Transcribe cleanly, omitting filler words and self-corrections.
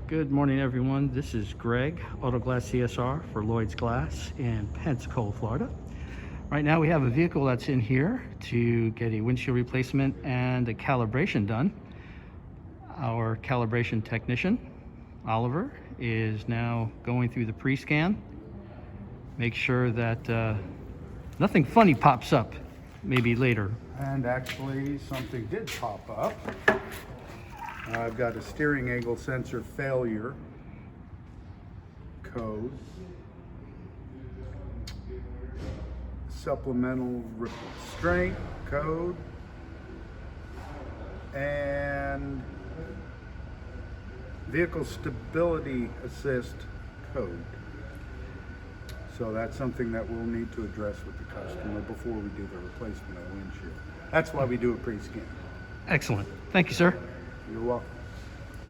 Good morning, everyone. This is Greg, Auto Glass CSR for Lloyd's Glass in Pensacola, Florida. Right now we have a vehicle that's in here to get a windshield replacement and a calibration done. Our calibration technician, Oliver, is now going through the pre-scan. Make sure that nothing funny pops up maybe later. And actually something did pop up. I've got a steering angle sensor failure code, supplemental restraint code, and vehicle stability assist code. So that's something that we'll need to address with the customer before we do the replacement of the windshield. That's why we do a pre-scan. Excellent. Thank you, sir. You're welcome.